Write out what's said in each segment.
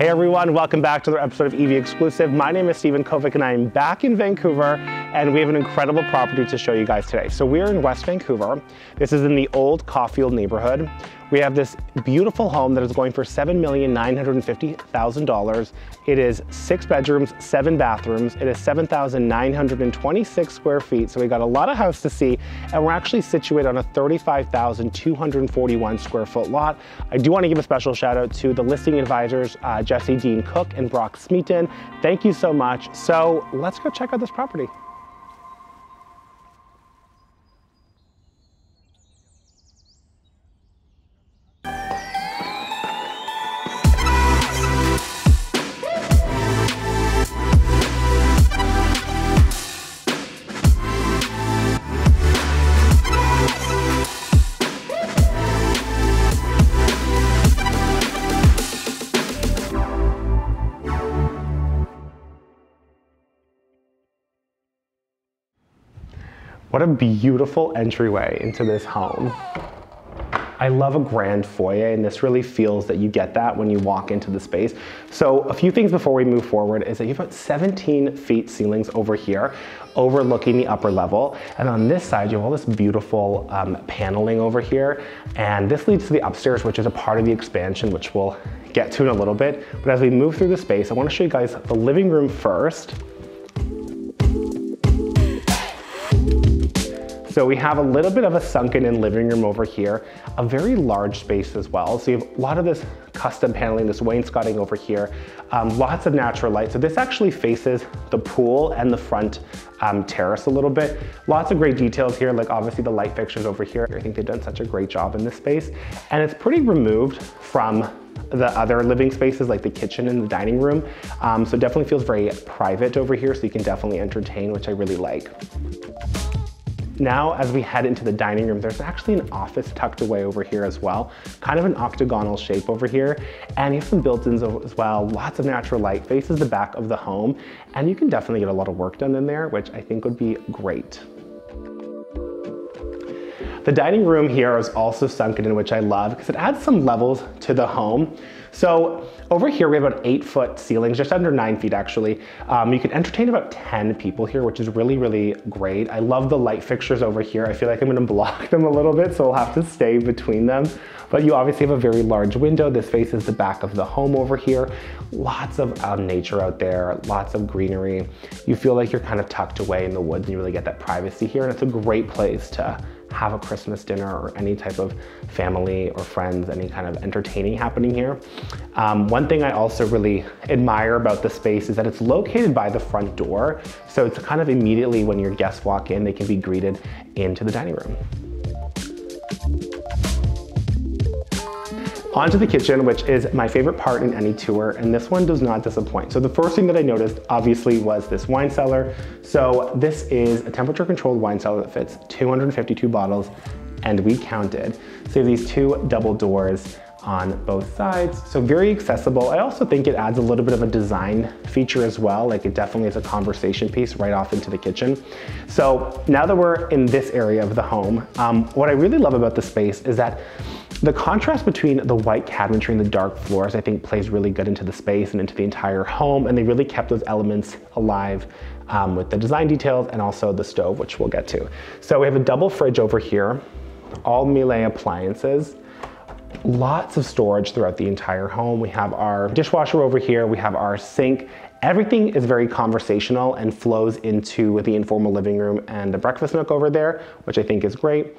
Hey everyone, welcome back to another episode of EV Exclusive. My name is Stephen Kovic and I am back in Vancouver and we have an incredible property to show you guys today. So we're in West Vancouver. This is in the old Caulfeild neighborhood. We have this beautiful home that is going for $7,950,000. It is 6 bedrooms, 7 bathrooms. It is 7,926 square feet. So we got a lot of house to see, and we're actually situated on a 35,241 square foot lot. I do want to give a special shout out to the listing advisors, Jesse Dean Cook and Brock Smeaton. Thank you so much. So let's go check out this property. What a beautiful entryway into this home. I love a grand foyer, and this really feels that you get that when you walk into the space. So a few things before we move forward is that you've got 17 feet ceilings over here, overlooking the upper level. And on this side, you have all this beautiful paneling over here. And this leads to the upstairs, which is a part of the expansion, which we'll get to in a little bit. But as we move through the space, I want to show you guys the living room first. So we have a little bit of a sunken in living room over here, a very large space as well. So you have a lot of this custom paneling, this wainscoting over here, lots of natural light. So this actually faces the pool and the front terrace a little bit. Lots of great details here, like obviously the light fixtures over here. I think they've done such a great job in this space. And it's pretty removed from the other living spaces like the kitchen and the dining room. So it definitely feels very private over here, so you can definitely entertain, which I really like. Now, as we head into the dining room, there's actually an office tucked away over here as well, kind of an octagonal shape over here. And you have some built-ins as well, lots of natural light, faces the back of the home, and you can definitely get a lot of work done in there, which I think would be great. The dining room here is also sunken in, which I love because it adds some levels to the home. So over here we have about 8-foot ceilings, just under 9 feet actually. You can entertain about 10 people here, which is really, really great. I love the light fixtures over here. I feel like I'm gonna block them a little bit, so I'll have to stay between them. But you obviously have a very large window. This faces the back of the home over here. Lots of nature out there, lots of greenery. You feel like you're kind of tucked away in the woods and you really get that privacy here. And it's a great place to have a Christmas dinner or any type of family or friends, any kind of entertaining happening here. One thing I also really admire about the space is that it's located by the front door. So it's kind of immediately when your guests walk in, they can be greeted into the dining room. Onto the kitchen, which is my favorite part in any tour, and this one does not disappoint. So the first thing that I noticed, obviously, was this wine cellar. So this is a temperature-controlled wine cellar that fits 252 bottles, and we counted. So you have these 2 double doors on both sides, so very accessible. I also think it adds a little bit of a design feature as well, like it definitely is a conversation piece right off into the kitchen. So now that we're in this area of the home, what I really love about the space is that the contrast between the white cabinetry and the dark floors, I think, plays really good into the space and into the entire home, and they really kept those elements alive with the design details and also the stove, which we'll get to. So we have a double fridge over here, all Miele appliances, lots of storage throughout the entire home. We have our dishwasher over here, we have our sink. Everything is very conversational and flows into the informal living room and the breakfast nook over there, which I think is great.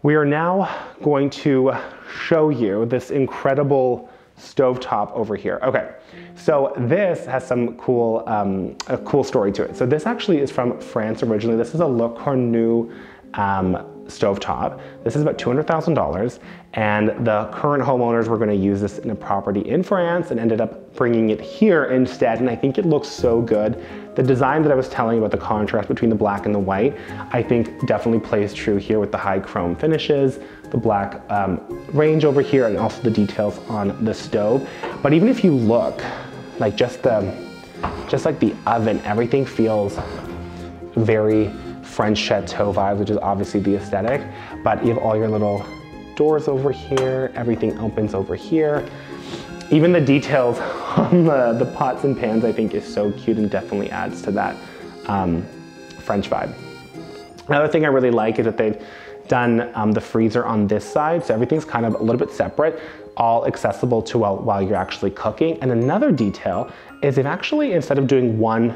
We are now going to show you this incredible stovetop over here. Okay, so this has some cool, a cool story to it. So this actually is from France originally. This is a Le Cornue stovetop. This is about $200,000, and the current homeowners were going to use this in a property in France and ended up bringing it here instead, and I think it looks so good. The design that I was telling you about, the contrast between the black and the white, I think definitely plays true here with the high chrome finishes, the black range over here, and also the details on the stove. But even if you look, like just like the oven, everything feels very French chateau vibes, which is obviously the aesthetic, but you have all your little doors over here, everything opens over here. Even the details on the pots and pans I think is so cute and definitely adds to that French vibe. Another thing I really like is that they've done the freezer on this side, so everything's kind of a little bit separate, all accessible to while you're actually cooking. And another detail is they've actually, instead of doing one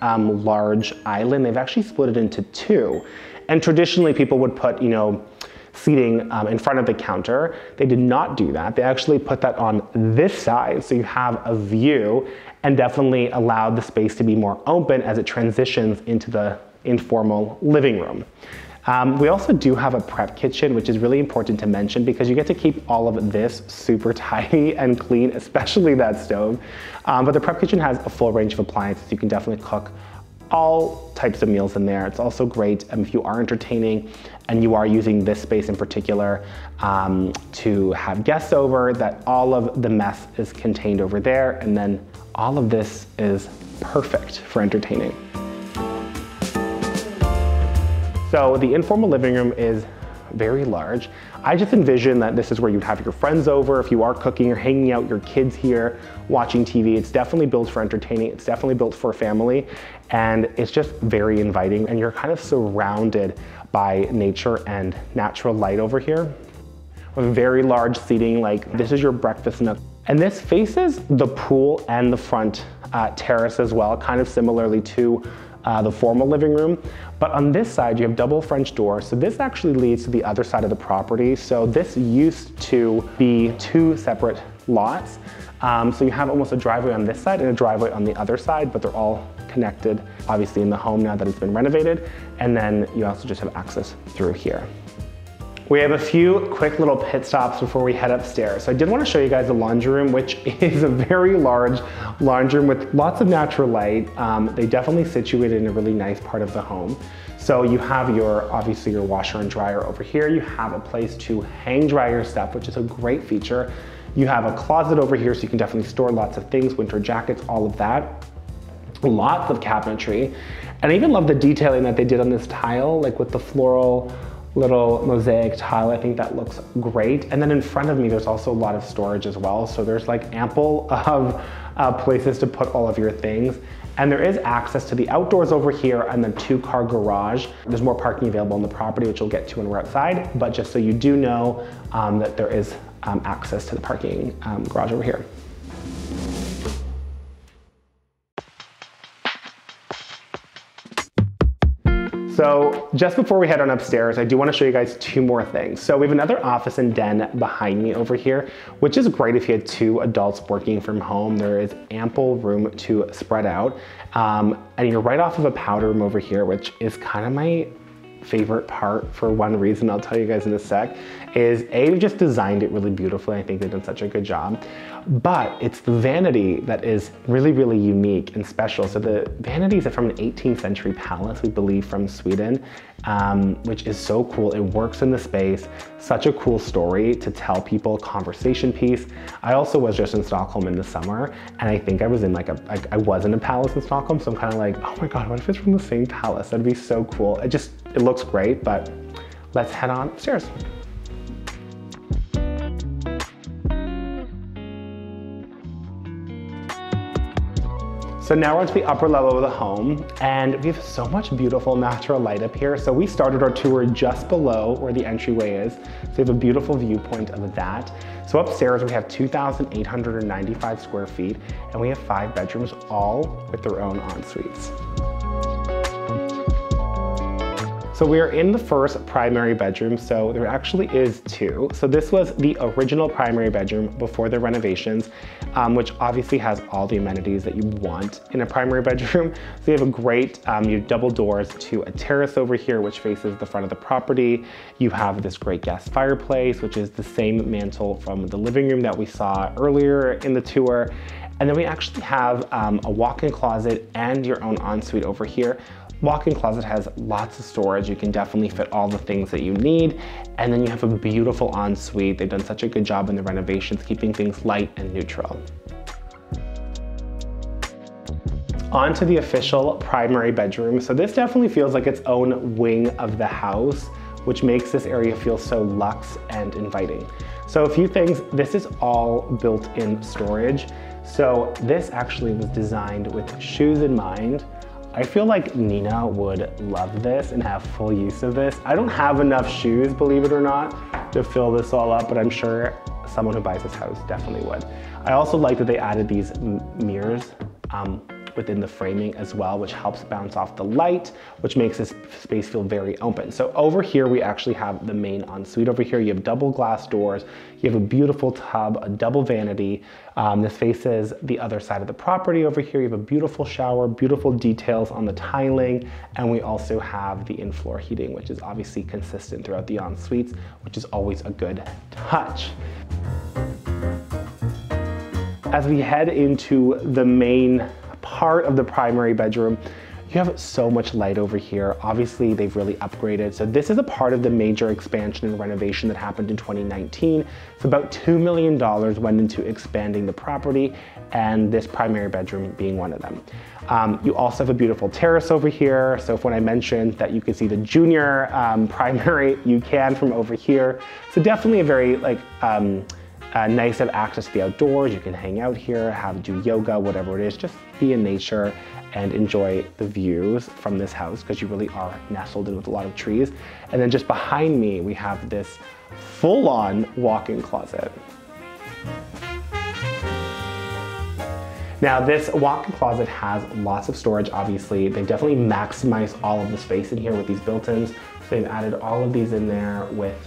large island, they've actually split it into two. And traditionally people would put, you know, seating in front of the counter. They did not do that. They actually put that on this side, so you have a view and definitely allowed the space to be more open as it transitions into the informal living room. We also do have a prep kitchen, which is really important to mention because you get to keep all of this super tidy and clean, especially that stove. But the prep kitchen has a full range of appliances. You can definitely cook all types of meals in there. It's also great if you are entertaining and you are using this space in particular to have guests over, that all of the mess is contained over there, and then all of this is perfect for entertaining. So the informal living room is very large. I just envision that this is where you'd have your friends over. If you are cooking or hanging out, your kids here watching TV. It's definitely built for entertaining. It's definitely built for a family. And it's just very inviting. And you're kind of surrounded by nature and natural light over here. With very large seating, like this is your breakfast nook. And this faces the pool and the front terrace as well, kind of similarly to the formal living room. But on this side, you have double French doors. So this actually leads to the other side of the property. So this used to be two separate lots. So you have almost a driveway on this side and a driveway on the other side, but they're all connected, obviously, in the home now that it's been renovated. And then you also just have access through here. We have a few quick little pit stops before we head upstairs. So I did want to show you guys the laundry room, which is a very large laundry room with lots of natural light. They definitely situated in a really nice part of the home. So you have obviously your washer and dryer over here. You have a place to hang dry your stuff, which is a great feature. You have a closet over here, so you can definitely store lots of things, winter jackets, all of that. Lots of cabinetry. And I even love the detailing that they did on this tile, like with the floral little mosaic tile. I think that looks great. And then in front of me, there's also a lot of storage as well. So there's like ample of places to put all of your things. And there is access to the outdoors over here and the 2-car garage. There's more parking available on the property, which we'll get to when we're outside. But just so you do know that there is access to the parking garage over here. So just before we head on upstairs, I do want to show you guys two more things. So we have another office and den behind me over here, which is great if you had two adults working from home. There is ample room to spread out. And you're right off of a powder room over here, which is kind of my favorite part for one reason I'll tell you guys in a sec, is they've just designed it really beautifully. I think they've done such a good job. But it's the vanity that is really, really unique and special. So the vanities are from an 18th century palace, we believe, from Sweden, which is so cool. It works in the space. Such a cool story to tell people, conversation piece. I also was just in Stockholm in the summer, and I think I was in I was in a palace in Stockholm, so I'm kind of like, oh my God, what if it's from the same palace? That'd be so cool. It looks great, but let's head on upstairs. So now we're at the upper level of the home, and we have so much beautiful natural light up here. So we started our tour just below where the entryway is. So we have a beautiful viewpoint of that. So upstairs we have 2,895 square feet, and we have 5 bedrooms, all with their own en-suites. So we are in the first primary bedroom, so there actually is 2. So this was the original primary bedroom before the renovations, which obviously has all the amenities that you want in a primary bedroom. So you have a great, you have double doors to a terrace over here, which faces the front of the property. You have this great gas fireplace, which is the same mantle from the living room that we saw earlier in the tour. And then we actually have a walk-in closet and your own ensuite over here. Walk-in closet has lots of storage. You can definitely fit all the things that you need. And then you have a beautiful ensuite. They've done such a good job in the renovations, keeping things light and neutral. On to the official primary bedroom. So this definitely feels like its own wing of the house, which makes this area feel so luxe and inviting. So a few things, this is all built-in storage. So this actually was designed with shoes in mind. I feel like Nina would love this and have full use of this. I don't have enough shoes, believe it or not, to fill this all up, but I'm sure someone who buys this house definitely would. I also like that they added these mirrors within the framing as well, which helps bounce off the light, which makes this space feel very open. So over here, we actually have the main ensuite. Over here, you have double glass doors. You have a beautiful tub, a double vanity. This faces the other side of the property. Over here, you have a beautiful shower, beautiful details on the tiling, and we also have the in-floor heating, which is obviously consistent throughout the ensuites, which is always a good touch. As we head into the main part of the primary bedroom, you have so much light over here. Obviously, they've really upgraded. So this is a part of the major expansion and renovation that happened in 2019. So about $2 million went into expanding the property, and this primary bedroom being one of them. You also have a beautiful terrace over here. So when I mentioned that you can see the junior primary, you can from over here. So definitely a very nice to have access to the outdoors. You can hang out here, do yoga, whatever it is, just be in nature and enjoy the views from this house, because you really are nestled in with a lot of trees. And then just behind me, we have this full-on walk-in closet. Now this walk-in closet has lots of storage, obviously. They definitely maximize all of the space in here with these built-ins. So they've added all of these in there with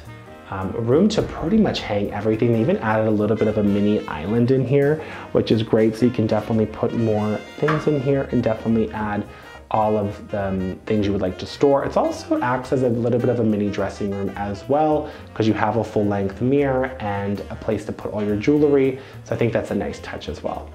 room to pretty much hang everything. They even added a little bit of a mini island in here, which is great. So you can definitely put more things in here and definitely add all of the things you would like to store. It also acts as a little bit of a mini dressing room as well, because you have a full length mirror and a place to put all your jewelry. So I think that's a nice touch as well.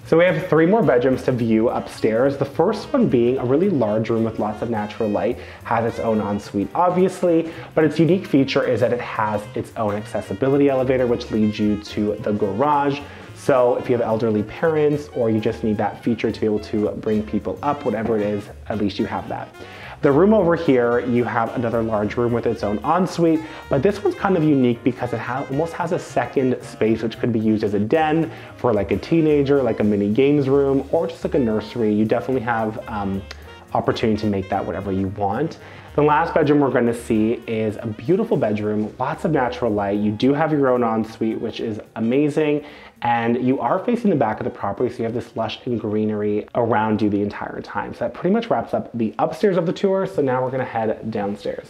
So we have 3 more bedrooms to view upstairs. The first one being a really large room with lots of natural light, has its own ensuite obviously, but its unique feature is that it has its own accessibility elevator, which leads you to the garage. So if you have elderly parents or you just need that feature to be able to bring people up, whatever it is, at least you have that. The room over here, you have another large room with its own ensuite, but this one's kind of unique because it almost has a second space which could be used as a den for like a teenager, like a mini games room, or just like a nursery. You definitely have opportunity to make that whatever you want. The last bedroom we're going to see is a beautiful bedroom, lots of natural light. You do have your own ensuite, which is amazing. And you are facing the back of the property, so you have this lush and greenery around you the entire time. So that pretty much wraps up the upstairs of the tour. So now we're going to head downstairs.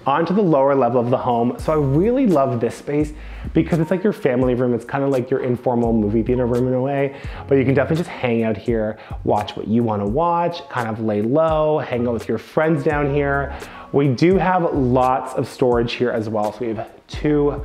Onto the lower level of the home. So I really love this space because it's like your family room. It's kind of like your informal movie theater room in a way, but you can definitely just hang out here, watch what you want to watch, kind of lay low, hang out with your friends down here. We do have lots of storage here as well. So we have 2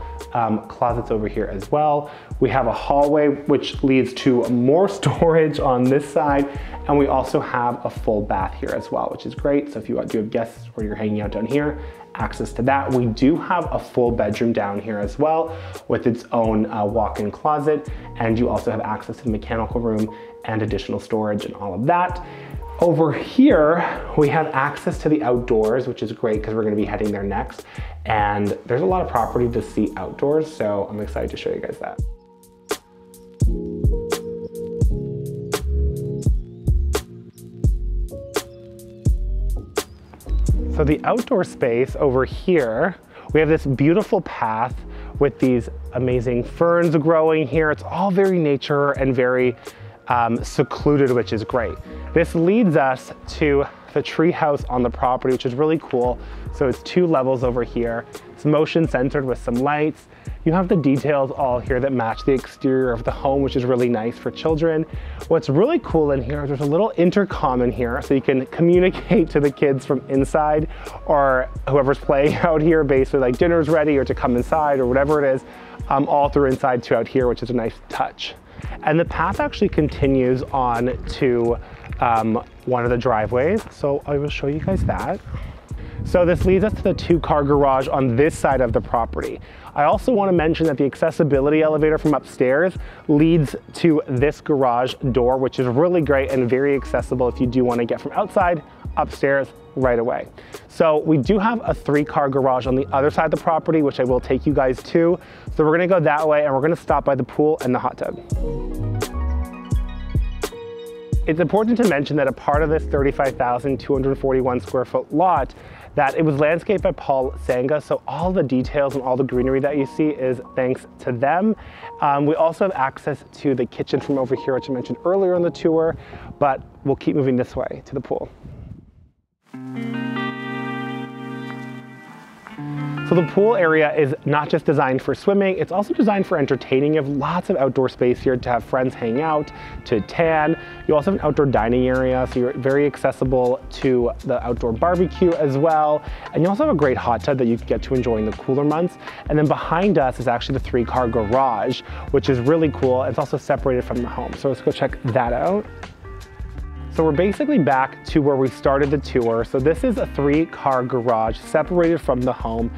closets over here as well. We have a hallway which leads to more storage on this side. And we also have a full bath here as well, which is great. So if you do have guests or you're hanging out down here, access to that. We do have a full bedroom down here as well with its own walk-in closet. And you also have access to the mechanical room and additional storage and all of that. Over here, we have access to the outdoors, which is great because we're going to be heading there next. And there's a lot of property to see outdoors, so I'm excited to show you guys that. So the outdoor space over here, we have this beautiful path with these amazing ferns growing here. It's all very nature and very secluded, which is great. This leads us to the treehouse on the property, which is really cool. So it's 2 levels over here. It's motion centered with some lights. You have the details all here that match the exterior of the home, which is really nice for children. What's really cool in here is there's a little intercom in here so you can communicate to the kids from inside or whoever's playing out here, basically like dinner's ready or to come inside or whatever it is, all through inside to out here, which is a nice touch. And the path actually continues on to one of the driveways. So I will show you guys that. So this leads us to the 2-car garage on this side of the property. I also want to mention that the accessibility elevator from upstairs leads to this garage door, which is really great and very accessible if you do want to get from outside upstairs right away. So we do have a 3-car garage on the other side of the property, which I will take you guys to. So we're gonna go that way and we're gonna stop by the pool and the hot tub. It's important to mention that a part of this 35,241 square foot lot, that it was landscaped by Paul Sangha, so all the details and all the greenery that you see is thanks to them. We also have access to the kitchen from over here, which I mentioned earlier on the tour, but we'll keep moving this way to the pool. So the pool area is not just designed for swimming, it's also designed for entertaining. You have lots of outdoor space here to have friends hang out, to tan. You also have an outdoor dining area, so you're very accessible to the outdoor barbecue as well. And you also have a great hot tub that you can get to enjoy in the cooler months. And then behind us is actually the 3-car garage, which is really cool. It's also separated from the home. So let's go check that out. So we're basically back to where we started the tour. So this is a 3-car garage separated from the home.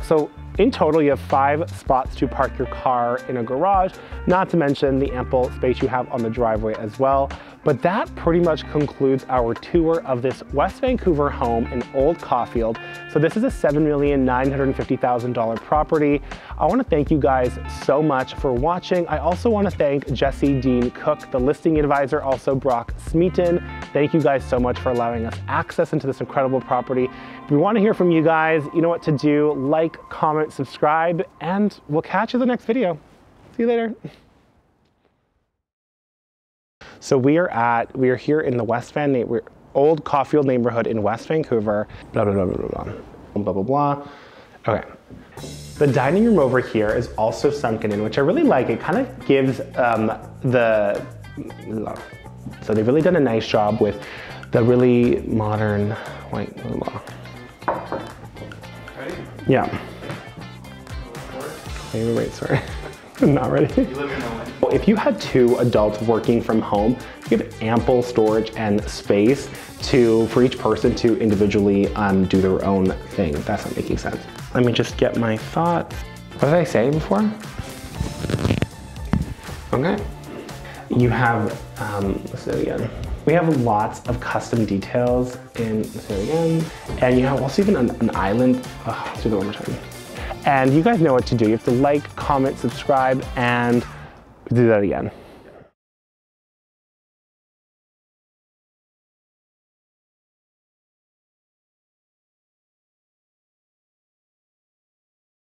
So in total, you have 5 spots to park your car in a garage, not to mention the ample space you have on the driveway as well. But that pretty much concludes our tour of this West Vancouver home in Old Caulfeild. So this is a $7,950,000 property. I want to thank you guys so much for watching. I also want to thank Jesse Dean Cook, the listing advisor, also Brock Smeaton. Thank you guys so much for allowing us access into this incredible property. If we want to hear from you guys, you know what to do. Like, comment, subscribe, and we'll catch you in the next video. See you later. So we are here in the Old Caulfeild neighborhood in West Vancouver, blah, blah, blah, blah, blah, blah, blah, blah. Okay. The dining room over here is also sunken in, which I really like. It kind of gives so they've really done a nice job with the really modern white, Ready? Yeah. Wait, sorry. I'm not ready. You live in the moment. If you had 2 adults working from home, you have ample storage and space for each person to individually do their own thing, if that's not making sense. Let me just get my thoughts. What did I say before? Okay. You have, let's do it again. We have lots of custom details let's do it again. And you have also even an island. Let's do that one more time. And you guys know what to do. You have to like, comment, subscribe, and do that again.